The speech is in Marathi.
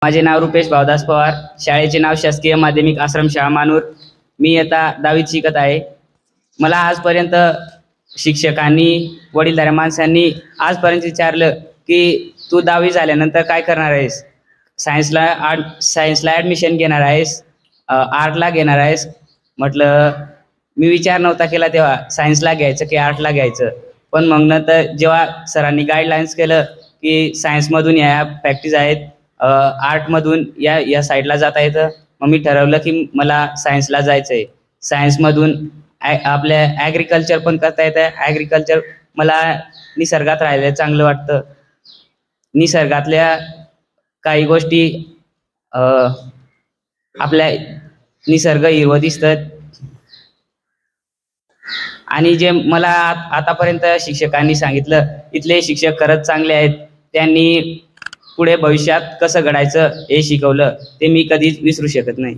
माझे नाव रुपेश भावदास पवार, शाळेचे नाव शासकीय माध्यमिक आश्रमशाळा मानूर। मी आता 10वीत शिकत आहे। मला आजपर्यंत शिक्षकांनी, वडीलधाऱ्या माणसांनी आजपर्यंत विचारलं की तू 10वी झाल्यानंतर काय करणार आहेस? सायन्सला ॲडमिशन घेणार आहेस, आर्टला घेणार आहेस? म्हटलं मी विचार नव्हता केला तेव्हा सायन्सला घ्यायचं की आर्टला घ्यायचं। पण मग नंतर जेव्हा सरांनी गाईडलाईन्स केलं की सायन्समधून या प्रॅक्टिस आहेत, आर्टमधून या साईडला जाता येतं, मग मी ठरवलं की मला सायन्सला जायचं आहे। सायन्समधून आपल्या ॲग्रिकल्चर पण करता येतं। ॲग्रिकल्चर मला निसर्गात राहायला चांगलं वाटतं। निसर्गातल्या काही गोष्टी आपल्या निसर्ग हिरवं दिसतं। आणि जे मला आतापर्यंत शिक्षकांनी सांगितलं, इथले शिक्षक खरंच चांगले आहेत। त्यांनी पुढे भविष्यात कसं घडायचं हे शिकवलं, ते मी कधीच विसरू शकत नाही।